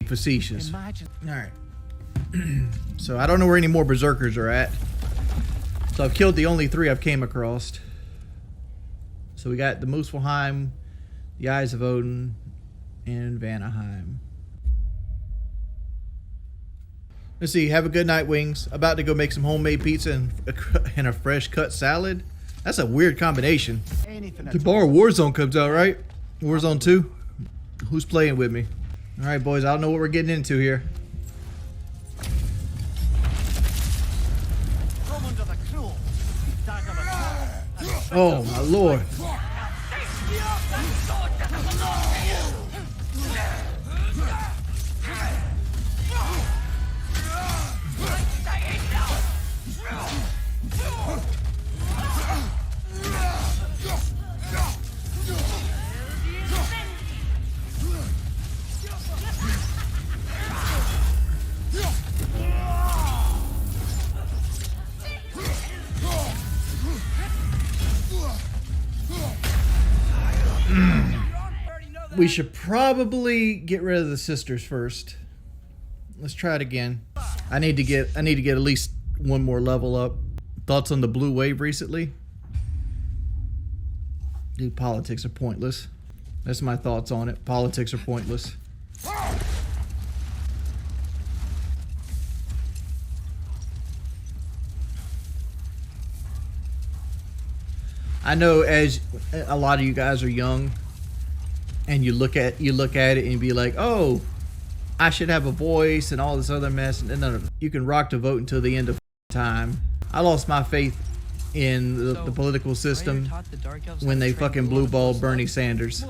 facetious. All right. So I don't know where any more berserkers are at. So I've killed the only 3 I've came across. So we got the Muspelheim, the Eyes of Odin, and Vanaheim. Let's see. Have a good night, Wings. About to go make some homemade pizza and a fresh cut salad. That's a weird combination. Tomorrow Warzone comes out, right? Warzone 2. Who's playing with me? All right, boys. I don't know what we're getting into here. Oh my lord. We should probably get rid of the sisters first. Let's try it again. I need to get at least one more level up. Thoughts on the blue wave recently? Dude, politics are pointless. That's my thoughts on it. Politics are pointless. I know as a lot of you guys are young, and you look at it and be like, oh, I should have a voice and all this other mess. And then you can rock the vote until the end of time. I lost my faith in the political system when they fucking blue balled Bernie Sanders.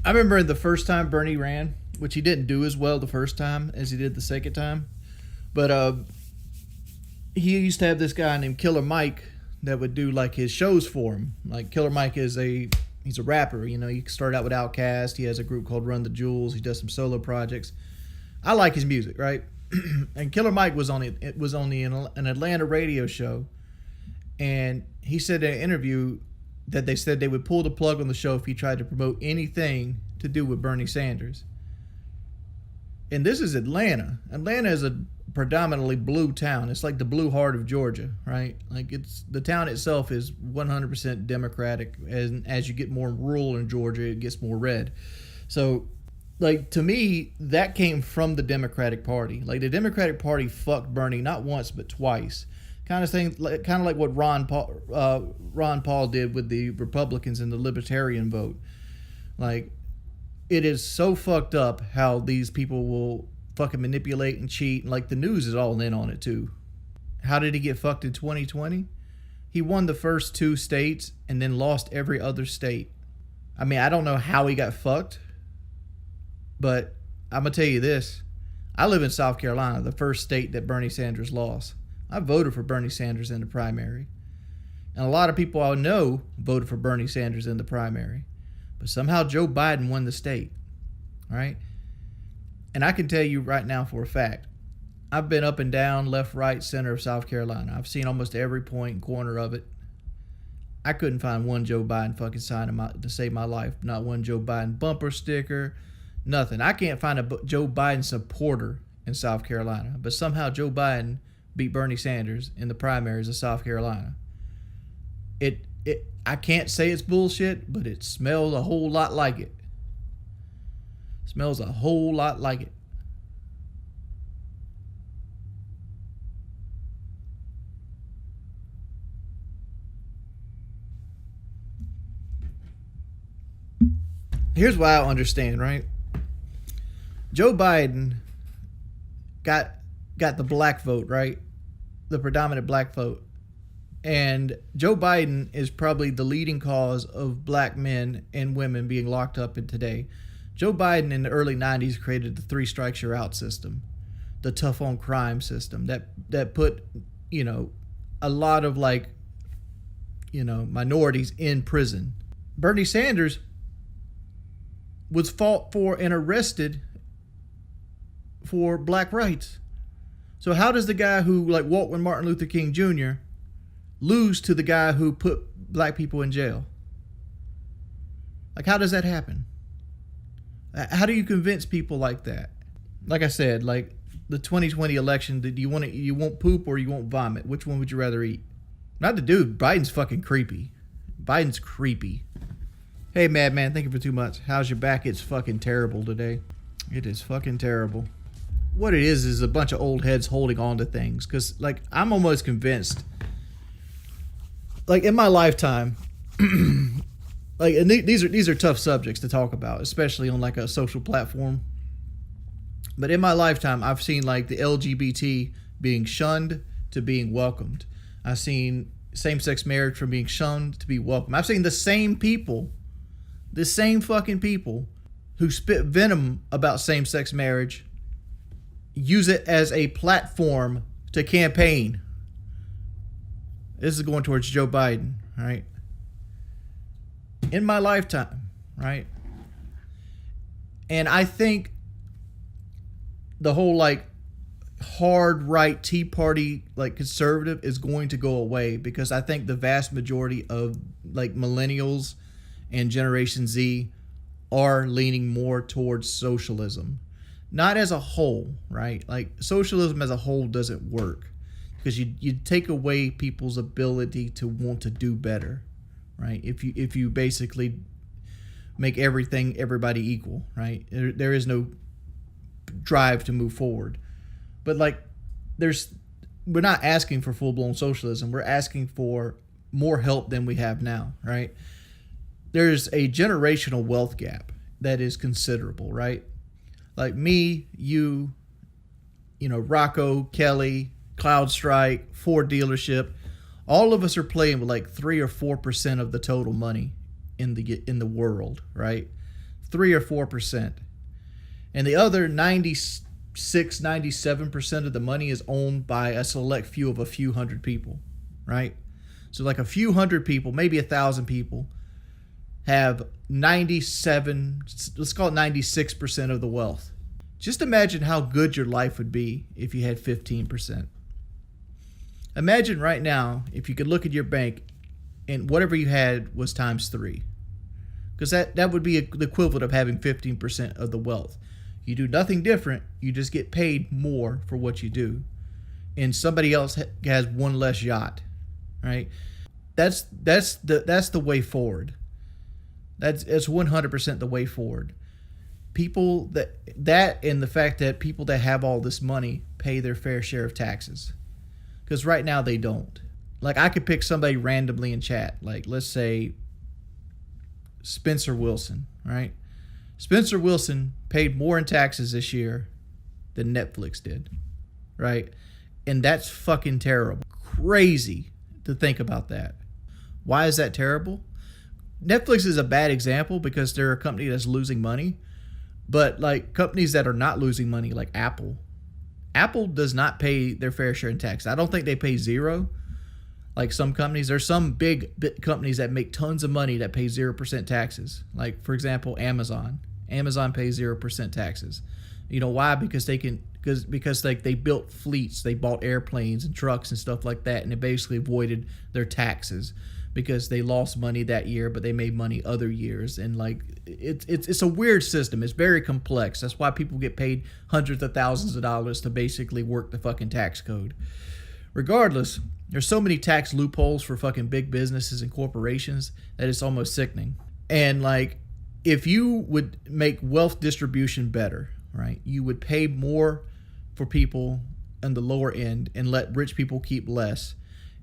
I remember the first time Bernie ran, which he didn't do as well the first time as he did the second time. But he used to have this guy named Killer Mike that would do like his shows for him. Like Killer Mike is he's a rapper, you know. He started out with Outkast. He has a group called Run the Jewels. He does some solo projects. I like his music, right? And Killer Mike was on an Atlanta radio show, and he said in an interview that they said they would pull the plug on the show if he tried to promote anything to do with Bernie Sanders. And this is Atlanta. Atlanta is a predominantly blue town. It's like the blue heart of Georgia, right? Like the town itself is 100% Democratic, and as you get more rural in Georgia, it gets more red. So, like, to me, that came from the Democratic Party. Like, the Democratic Party fucked Bernie not once but twice. Kind of like what Ron Paul did with the Republicans and the Libertarian vote. Like, it is so fucked up how these people will fucking manipulate and cheat. And like, the news is all in on it too. How did he get fucked in 2020? He won the first 2 states and then lost every other state. I mean, I don't know how he got fucked, but I'm gonna tell you this. I live in South Carolina, the first state that Bernie Sanders lost. I voted for Bernie Sanders in the primary. And a lot of people I know voted for Bernie Sanders in the primary. But somehow Joe Biden won the state. All right? And I can tell you right now for a fact, I've been up and down, left, right, center of South Carolina. I've seen almost every point and corner of it. I couldn't find one Joe Biden fucking sign to save my life. Not one Joe Biden bumper sticker. Nothing. I can't find a Joe Biden supporter in South Carolina. But somehow Joe Biden beat Bernie Sanders in the primaries of South Carolina. I can't say it's bullshit, but it smells a whole lot like it. Smells a whole lot like it. Here's what I don't understand, right? Joe Biden got the black vote, right? The predominant black vote. And Joe Biden is probably the leading cause of black men and women being locked up in today. Joe Biden in the early 90s created the 3 strikes you're out system, the tough on crime system that put, you know, a lot of like, you know, minorities in prison. Bernie Sanders was fought for and arrested for black rights. So how does the guy who like walked with Martin Luther King Jr. lose to the guy who put black people in jail? Like, how does that happen? How do you convince people like that? like I said, like the 2020 election, do you want poop or you want vomit? Which one would you rather eat? Not the dude. Biden's fucking creepy. Biden's creepy. Hey, Madman, thank you for 2 months. How's your back? It's fucking terrible today. It is fucking terrible. What it is a bunch of old heads holding on to things. Because, like, I'm almost convinced, like, in my lifetime, like, and these are tough subjects to talk about, especially on, like, a social platform. But in my lifetime, I've seen, like, the LGBT being shunned to being welcomed. I've seen same-sex marriage from being shunned to be welcomed. I've seen the same fucking people who spit venom about same-sex marriage use it as a platform to campaign. This is going towards Joe Biden, right? In my lifetime, right? And I think the whole, like, hard right Tea Party, like, conservative is going to go away, because I think the vast majority of, like, millennials and Generation Z are leaning more towards socialism. Not as a whole, right? Like, socialism as a whole doesn't work, because you take away people's ability to want to do better, right? If you basically make everybody equal, right? There is no drive to move forward. But, like, we're not asking for full-blown socialism. We're asking for more help than we have now, right? There's a generational wealth gap that is considerable, right? Like me, you know, Rocco, Kelly, CloudStrike, Ford dealership, all of us are playing with like 3 or 4% of the total money in the world, right? 3 or 4%. And the other 97% of the money is owned by a select few of a few hundred people, right? So like a few hundred people, maybe 1,000 people, have 97, let's call it 96% of the wealth. Just imagine how good your life would be if you had 15%. Imagine right now if you could look at your bank and whatever you had was times 3. Because that would be the equivalent of having 15% of the wealth. You do nothing different, you just get paid more for what you do. And somebody else has one less yacht, right? That's the way forward. That's 100% the way forward. People that and the fact that people that have all this money pay their fair share of taxes. Because right now they don't. Like, I could pick somebody randomly in chat. Like, let's say Spencer Wilson, right? Spencer Wilson paid more in taxes this year than Netflix did, right? And that's fucking terrible. Crazy to think about that. Why is that terrible? Netflix is a bad example because they're a company that's losing money. But, like, companies that are not losing money, like Apple does not pay their fair share in tax. I don't think they pay zero. Like some companies, there's some big companies that make tons of money that pay 0% taxes. Like, for example, Amazon. Amazon pays 0% taxes. You know why? Because like they built fleets, they bought airplanes and trucks and stuff like that, and it basically avoided their taxes because they lost money that year, but they made money other years. And like it's a weird system. It's very complex. That's why people get paid hundreds of thousands of dollars to basically work the fucking tax code. Regardless, there's so many tax loopholes for fucking big businesses and corporations that it's almost sickening. And like, if you would make wealth distribution better, right, you would pay more for people on the lower end and let rich people keep less,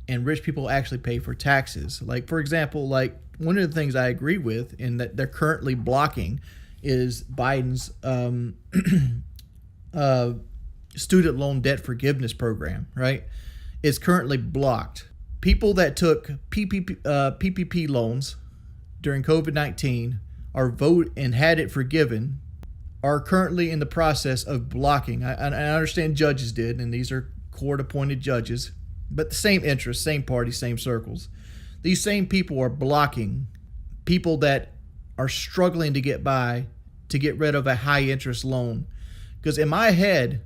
and rich people actually pay for taxes. Like, for example, like one of the things I agree with and that they're currently blocking is Biden's student loan debt forgiveness program, right? It's currently blocked. People that took PPP loans during COVID-19 and had it forgiven are currently in the process of blocking. I understand judges did, and these are court-appointed judges, but the same interests, same parties, same circles. These same people are blocking people that are struggling to get by to get rid of a high-interest loan. Because in my head,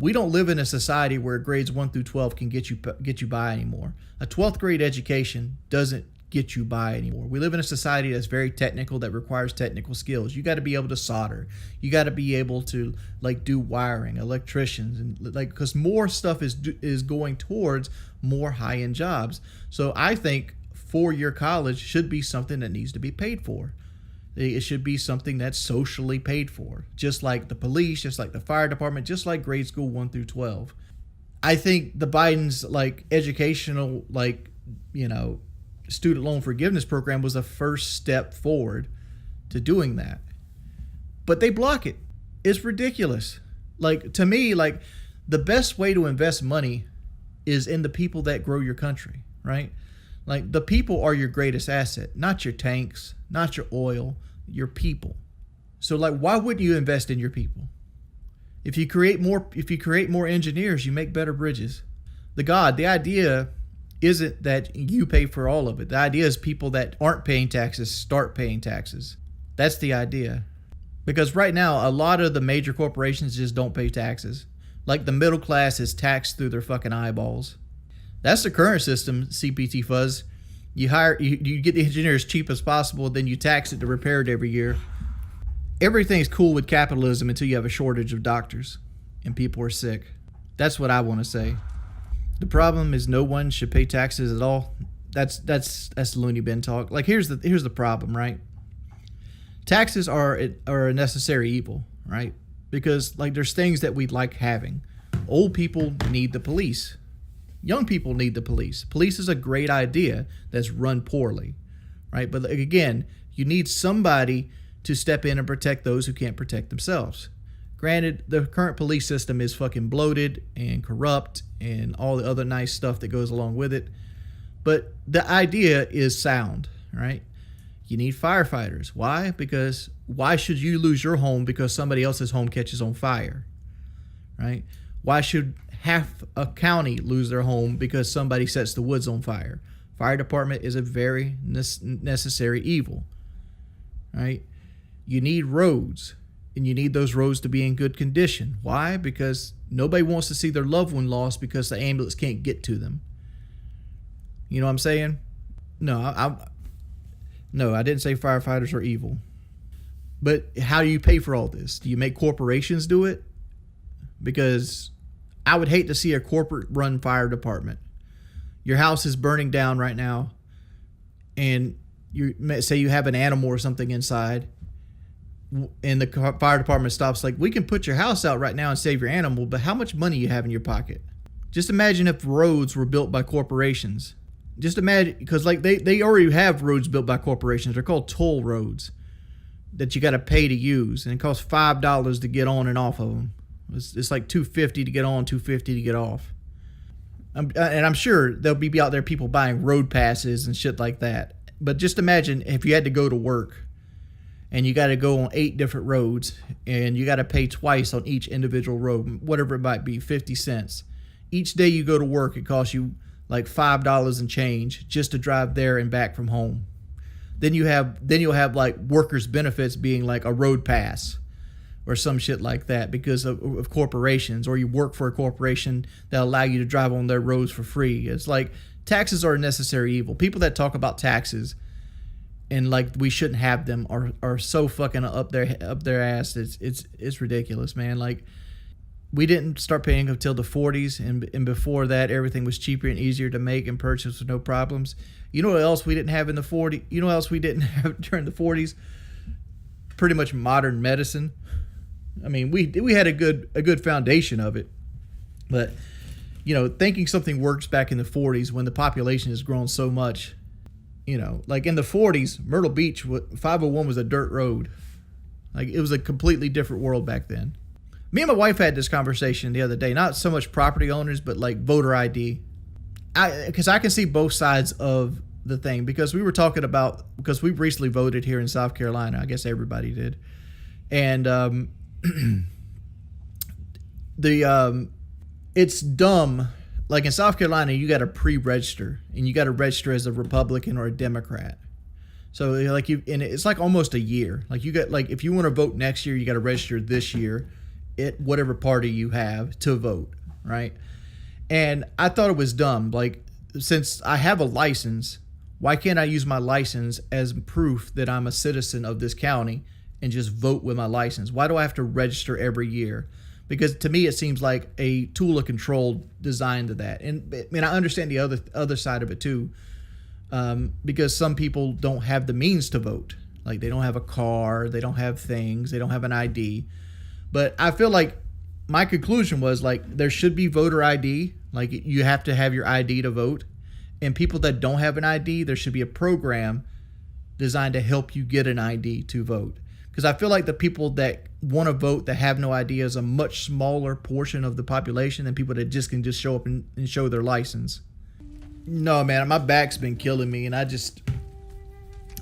we don't live in a society where grades 1 through 12 can get you by anymore. A 12th grade education doesn't get you by anymore. We live in a society that's very technical, that requires technical skills. You got to be able to solder. You got to be able to like do wiring, electricians, and like, because more stuff is going towards more high-end jobs. So I think 4-year college should be something that needs to be paid for. It should be something that's socially paid for, just like the police, just like the fire department, just like grade school 1 through 12. I think the Biden's like educational, like, you know, student loan forgiveness program was the first step forward to doing that. But they block it. It's ridiculous. Like, to me, like, the best way to invest money is in the people that grow your country, right? Like, the people are your greatest asset, not your tanks, not your oil, your people. So like, why wouldn't you invest in your people? If you create more engineers, you make better bridges. The idea isn't that you pay for all of it. The idea is people that aren't paying taxes start paying taxes. That's the idea. Because right now, a lot of the major corporations just don't pay taxes. Like, the middle class is taxed through their fucking eyeballs. That's the current system, CPT Fuzz. You get the engineer as cheap as possible, then you tax it to repair it every year. Everything's cool with capitalism until you have a shortage of doctors and people are sick. That's what I want to say. The problem is no one should pay taxes at all. That's loony bin talk. Like, here's the problem, right? Taxes are a necessary evil, right? Because like, there's things that we like having. Old people need the police. Young people need the police. Police is a great idea that's run poorly, right? But again, you need somebody to step in and protect those who can't protect themselves. Granted, the current police system is fucking bloated and corrupt and all the other nice stuff that goes along with it. But the idea is sound, right? You need firefighters. Why? Because why should you lose your home because somebody else's home catches on fire, right? Why should half a county lose their home because somebody sets the woods on fire? Fire department is a very necessary evil, right? You need roads, and you need those roads to be in good condition. Why? Because nobody wants to see their loved one lost because the ambulance can't get to them. You know what I'm saying? No, I didn't say firefighters are evil. But how do you pay for all this? Do you make corporations do it? Because I would hate to see a corporate-run fire department. Your house is burning down right now, and you say you have an animal or something inside, and the fire department stops, like, we can put your house out right now and save your animal, but how much money you have in your pocket? Just imagine if roads were built by corporations. Just imagine, because like they already have roads built by corporations. They're called toll roads that you got to pay to use, and it costs $5 to get on and off of them. It's like $2.50 to get on, $2.50 to get off. And I'm sure there'll be out there people buying road passes and shit like that. But just imagine if you had to go to work and you got to go on 8 different roads and you got to pay twice on each individual road, whatever it might be, 50 cents. Each day you go to work, it costs you like $5 and change just to drive there and back from home. Then you'll have like workers' benefits being like a road pass or some shit like that because of corporations, or you work for a corporation that allow you to drive on their roads for free. It's like, taxes are a necessary evil. People that talk about taxes and like we shouldn't have them are so fucking up their ass. It's ridiculous, man. Like, we didn't start paying until the 40s, and before that, everything was cheaper and easier to make and purchase with no problems. You know what else we didn't have in the 40s? You know what else we didn't have during the 40s? Pretty much modern medicine. I mean, we had a good foundation of it, but you know, thinking something works back in the 40s when the population has grown so much, you know, like in the 40s, Myrtle Beach 501 was a dirt road. Like, it was a completely different world back then. Me and my wife had this conversation the other day, not so much property owners, but like voter ID. Because I can see both sides of the thing, because we were talking about, because we recently voted here in South Carolina. I guess everybody did. And it's dumb. Like in South Carolina, you got to pre-register, and you got to register as a Republican or a Democrat. So like and it's like almost a year. Like you got, like, if you want to vote next year, you got to register this year at whatever party you have to vote, right? And I thought it was dumb. Like, since I have a license, Why can't I use my license as proof that I'm a citizen of this county and just vote with my license? Why do I have to register every year? Because to me, it seems like a tool of control designed to that. And I mean, I understand the other side of it too, because some people don't have the means to vote. Like they don't have a car, they don't have things, they don't have an ID. But I feel like my conclusion was like there should be voter ID. Like you have to have your ID to vote. And people that don't have an ID, there should be a program designed to help you get an ID to vote. Because I feel like the people that want to vote that have no ID is a much smaller portion of the population than people that just can just show up and show their license. No, man, my back's been killing me, and I just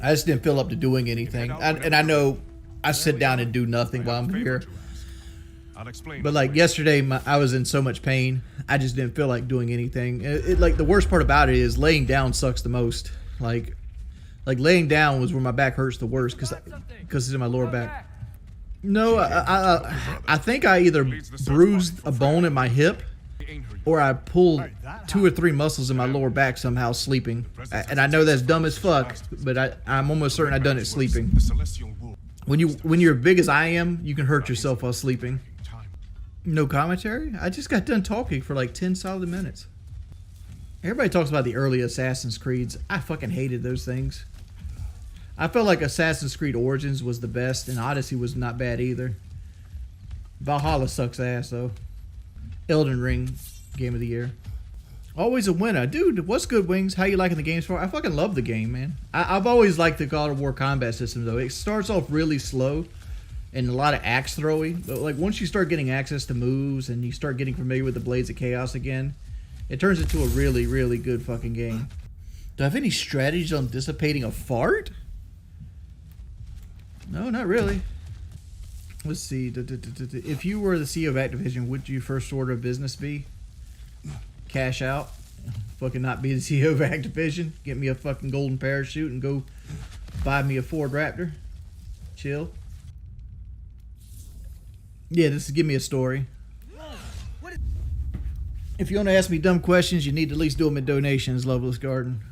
didn't feel up to doing anything. And I know I sit down and do nothing while I'm here. But like yesterday, I was in so much pain, I just didn't feel like doing anything. Like the worst part about it is laying down sucks the most. Like laying down was where my back hurts the worst because it's in my lower back. No, I think I either bruised a bone in my hip or I pulled 2 or 3 muscles in my lower back somehow sleeping. And I know that's dumb as fuck, but I'm almost certain I done it sleeping. When you're as big as I am, you can hurt yourself while sleeping. No commentary? I just got done talking for like 10 solid minutes. Everybody talks about the early Assassin's Creeds. I fucking hated those things. I felt like Assassin's Creed Origins was the best, and Odyssey was not bad either. Valhalla sucks ass, though. Elden Ring, Game of the Year. Always a winner. Dude, what's good, Wings? How you liking the game so far? I fucking love the game, man. I've always liked the God of War combat system, though. It starts off really slow and a lot of axe throwing. But like once you start getting access to moves and you start getting familiar with the Blades of Chaos again, it turns into a really, really good fucking game. Do I have any strategies on dissipating a fart? No, not really. Let's see. If you were the CEO of Activision, would your first order of business be cash out? Fucking not be the CEO of Activision. Get me a fucking golden parachute and go buy me a Ford Raptor. Chill. Yeah, this is give me a story. If you want to ask me dumb questions, you need to at least do them in donations, Loveless Garden.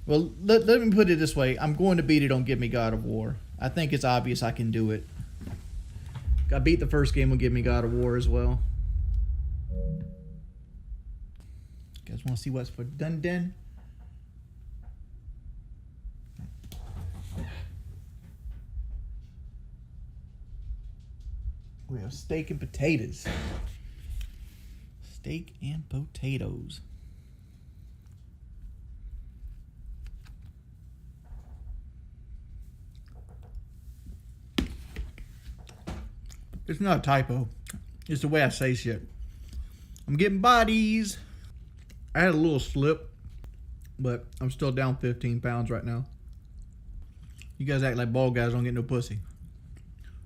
Well, let me put it this way. I'm going to beat it on Give Me God of War. I think it's obvious I can do it. I beat the first game on Give Me God of War as well. You guys want to see what's for Dun? We have steak and potatoes. Steak and potatoes. It's not a typo. It's the way I say shit. I'm getting bodies. I had a little slip, but I'm still down 15 pounds right now. You guys act like bald guys don't get no pussy.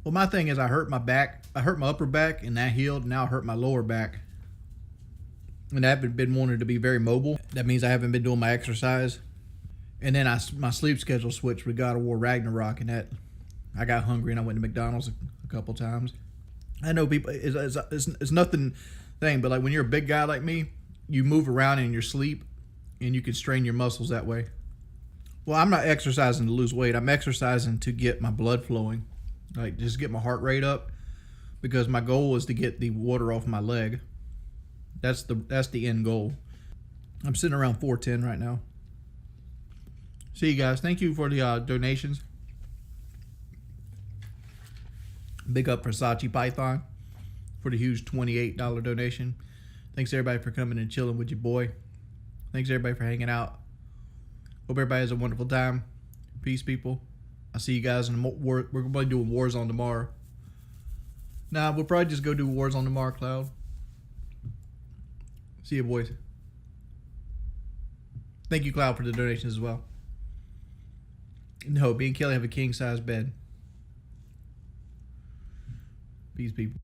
Well, my thing is I hurt my back. I hurt my upper back and that healed. Now I hurt my lower back. And I haven't been wanting to be very mobile. That means I haven't been doing my exercise. And then my sleep schedule switched with God of War Ragnarok, and that I got hungry and I went to McDonald's a couple times. I know people, it's nothing thing, but like when you're a big guy like me, you move around in your sleep and you can strain your muscles that way. Well, I'm not exercising to lose weight. I'm exercising to get my blood flowing. Like just get my heart rate up, because my goal is to get the water off my leg. That's the end goal. I'm sitting around 410 right now. See you guys. Thank you for the donations. Big up for Sachi Python for the huge $28 donation. Thanks everybody for coming and chilling with your boy. Thanks everybody for hanging out. Hope everybody has a wonderful time. Peace, people. I'll see you guys in the war. We're probably doing Warzone tomorrow. Nah, we'll probably just go do Warzone tomorrow, Cloud. See you, boys. Thank you, Cloud, for the donations as well. No, me and Kelly have a king-size bed. Peace, people.